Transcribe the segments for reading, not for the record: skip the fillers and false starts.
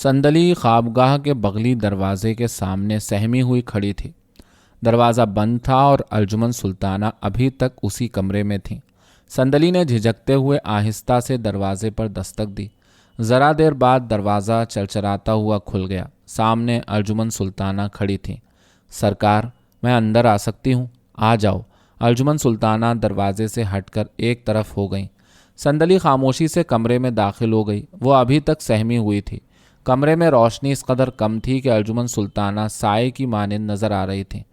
سندلی خوابگاہ کے بغلی دروازے کے سامنے سہمی ہوئی کھڑی تھی۔ دروازہ بند تھا اور ارجمن سلطانہ ابھی تک اسی کمرے میں تھیں۔ سندلی نے جھجکتے ہوئے آہستہ سے دروازے پر دستک دی۔ ذرا دیر بعد دروازہ چرچراتا ہوا کھل گیا۔ سامنے ارجمن سلطانہ کھڑی تھیں۔ سرکار، میں اندر آ سکتی ہوں؟ آ جاؤ۔ ارجمن سلطانہ دروازے سے ہٹ کر ایک طرف ہو گئیں۔ سندلی خاموشی سے کمرے میں داخل ہو گئی۔ وہ ابھی تک سہمی ہوئی تھی۔ کمرے میں روشنی اس قدر کم تھی کہ ارجمن سلطانہ سائے کی مانند نظر آ رہی تھیں۔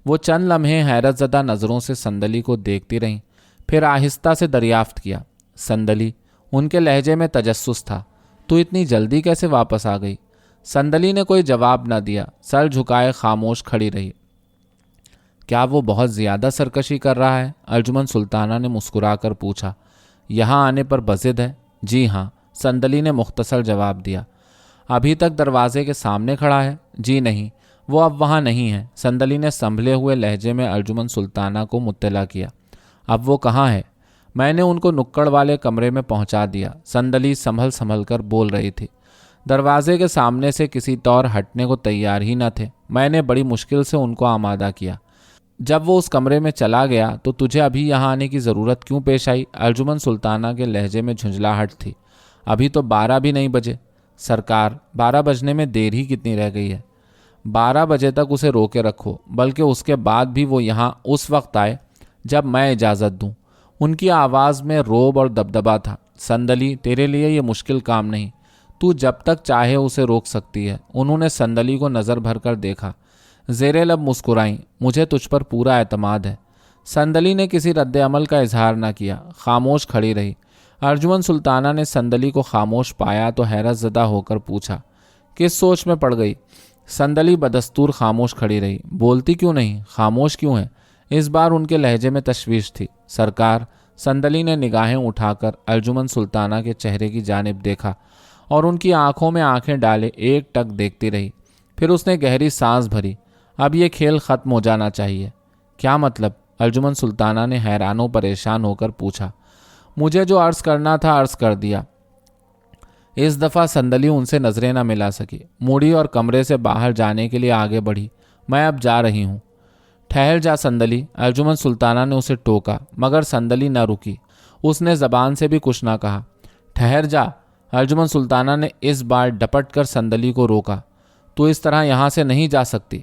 وہ چند لمحے حیرت زدہ نظروں سے سندلی کو دیکھتی رہیں، پھر آہستہ سے دریافت کیا، سندلی؟ ان کے لہجے میں تجسس تھا۔ تو اتنی جلدی کیسے واپس آ گئی؟ سندلی نے کوئی جواب نہ دیا، سر جھکائے خاموش کھڑی رہی۔ کیا وہ بہت زیادہ سرکشی کر رہا ہے؟ ارجمن سلطانہ نے مسکرا کر پوچھا۔ یہاں آنے پر بضد ہے؟ جی ہاں، سندلی نے مختصر جواب دیا۔ ابھی تک دروازے کے سامنے کھڑا ہے؟ جی نہیں، وہ اب وہاں نہیں ہے۔ سندلی نے سنبھلے ہوئے لہجے میں ارجمن سلطانہ کو مطلع کیا۔ اب وہ کہاں ہے؟ میں نے ان کو نکڑ والے کمرے میں پہنچا دیا۔ سندلی سنبھل کر بول رہی تھی۔ دروازے کے سامنے سے کسی طور ہٹنے کو تیار ہی نہ تھے۔ میں نے بڑی مشکل سے ان کو آمادہ کیا۔ جب وہ اس کمرے میں چلا گیا تو تجھے ابھی یہاں آنے کی ضرورت کیوں پیش آئی؟ ارجمن سلطانہ کے لہجے میں جھنجھلاہٹ تھی۔ ابھی تو 12 بھی نہیں بجے۔ سرکار، 12 بجنے میں دیر ہی کتنی رہ گئی ہے؟ 12 بجے تک اسے روکے رکھو، بلکہ اس کے بعد بھی وہ یہاں اس وقت آئے جب میں اجازت دوں۔ ان کی آواز میں روب اور دبدبا تھا۔ سندلی، تیرے لیے یہ مشکل کام نہیں، تو جب تک چاہے اسے روک سکتی ہے۔ انہوں نے سندلی کو نظر بھر کر دیکھا، زیر لب مسکرائیں۔ مجھے تجھ پر پورا اعتماد ہے۔ سندلی نے کسی رد عمل کا اظہار نہ کیا، خاموش کھڑی رہی۔ ارجمن سلطانہ نے سندلی کو خاموش پایا تو حیرت زدہ ہو کر پوچھا، کس سوچ میں پڑ گئی؟ سندلی بدستور خاموش کھڑی رہی۔ بولتی کیوں نہیں؟ خاموش کیوں ہے؟ اس بار ان کے لہجے میں تشویش تھی۔ سرکار، سندلی نے نگاہیں اٹھا کر ارجمن سلطانہ کے چہرے کی جانب دیکھا اور ان کی آنکھوں میں آنکھیں ڈالے ایک ٹک دیکھتی رہی۔ پھر اس نے گہری سانس بھری۔ اب یہ کھیل ختم ہو جانا چاہیے۔ کیا مطلب؟ ارجمن سلطانہ نے حیران و پریشان ہو کر پوچھا۔ مجھے جو عرض کرنا تھا عرض کر دیا۔ اس دفعہ سندلی ان سے نظریں نہ ملا سکی، مڑی اور کمرے سے باہر جانے کے لیے آگے بڑھی۔ میں اب جا رہی ہوں۔ ٹھہر جا سندلی، ارجمن سلطانہ نے اسے ٹوکا، مگر سندلی نہ رکی۔ اس نے زبان سے بھی کچھ نہ کہا۔ ٹھہر جا، ارجمن سلطانہ نے اس بار ڈپٹ کر سندلی کو روکا۔ تو اس طرح یہاں سے نہیں جا سکتی۔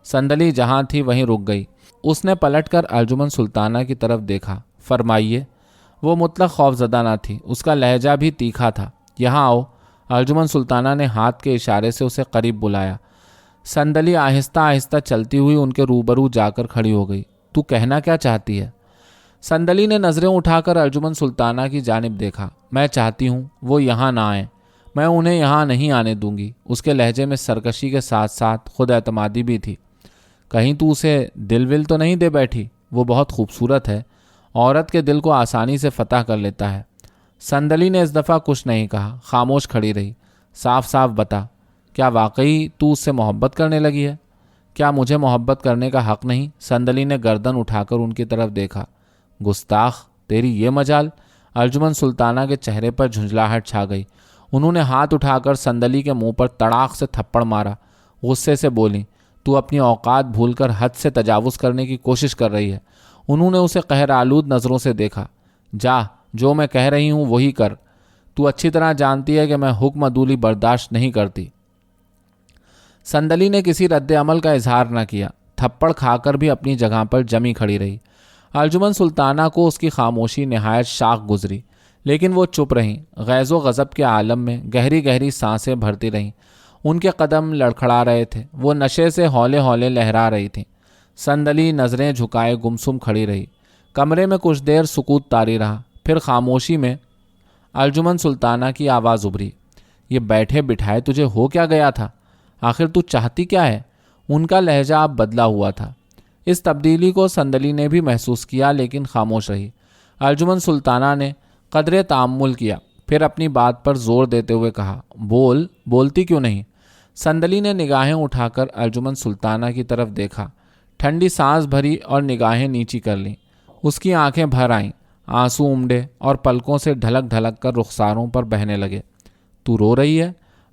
سندلی جہاں تھی وہیں رک گئی۔ اس نے پلٹ کر ارجمن سلطانہ کی طرف دیکھا۔ فرمائیے۔ وہ مطلق خوفزدہ نہ تھی، اس کا لہجہ بھی تیکھا تھا۔ یہاں آؤ۔ ارجمن سلطانہ نے ہاتھ کے اشارے سے اسے قریب بلایا۔ سندلی آہستہ آہستہ چلتی ہوئی ان کے روبرو جا کر کھڑی ہو گئی۔ تو کہنا کیا چاہتی ہے؟ سندلی نے نظریں اٹھا کر ارجمن سلطانہ کی جانب دیکھا۔ میں چاہتی ہوں وہ یہاں نہ آئیں۔ میں انہیں یہاں نہیں آنے دوں گی۔ اس کے لہجے میں سرکشی کے ساتھ ساتھ خود اعتمادی بھی تھی۔ کہیں تو اسے دل ول تو نہیں دے بیٹھی؟ وہ بہت خوبصورت ہے، عورت کے دل کو آسانی سے فتح کر لیتا ہے۔ سندلی نے اس دفعہ کچھ نہیں کہا، خاموش کھڑی رہی۔ صاف صاف بتا، کیا واقعی تو اس سے محبت کرنے لگی ہے؟ کیا مجھے محبت کرنے کا حق نہیں؟ سندلی نے گردن اٹھا کر ان کی طرف دیکھا۔ گستاخ، تیری یہ مجال؟ ارجمن سلطانہ کے چہرے پر جھنجھلاہٹ چھا گئی۔ انہوں نے ہاتھ اٹھا کر سندلی کے منہ پر تڑاق سے تھپڑ مارا۔ غصے سے بولی، تو اپنی اوقات بھول کر حد سے تجاوز کرنے کی کوشش کر رہی ہے۔ انہوں نے اسے قہر آلود نظروں سے دیکھا۔ جا، جو میں کہہ رہی ہوں وہی کر۔ تو اچھی طرح جانتی ہے کہ میں حکم عدولی برداشت نہیں کرتی۔ سندلی نے کسی رد عمل کا اظہار نہ کیا، تھپڑ کھا کر بھی اپنی جگہ پر جمی کھڑی رہی۔ ارجمن سلطانہ کو اس کی خاموشی نہایت شاق گزری، لیکن وہ چپ رہیں، غیظ و غضب کے عالم میں گہری گہری سانسیں بھرتی رہیں۔ ان کے قدم لڑکھڑا رہے تھے، وہ نشے سے ہولے ہولے لہرا رہی تھیں۔ سندلی نظریں جھکائے گمسم کھڑی رہی۔ کمرے میں کچھ دیر سکوت طاری رہا، پھر خاموشی میں ارجمن سلطانہ کی آواز ابھری۔ یہ بیٹھے بٹھائے تجھے ہو کیا گیا تھا؟ آخر تو چاہتی کیا ہے؟ ان کا لہجہ اب بدلا ہوا تھا۔ اس تبدیلی کو سندلی نے بھی محسوس کیا، لیکن خاموش رہی۔ ارجمن سلطانہ نے قدرے تأمل کیا، پھر اپنی بات پر زور دیتے ہوئے کہا، بولتی کیوں نہیں؟ سندلی نے نگاہیں اٹھا کر ارجمن سلطانہ کی طرف دیکھا، ٹھنڈی سانس بھری اور نگاہیں نیچی کر لیں۔ اس کی آنکھیں بھر آئیں، آنسو امڈے اور پلکوں سے ڈھلک ڈھلک کر رخساروں پر بہنے لگے۔ تو رو رہی ہے؟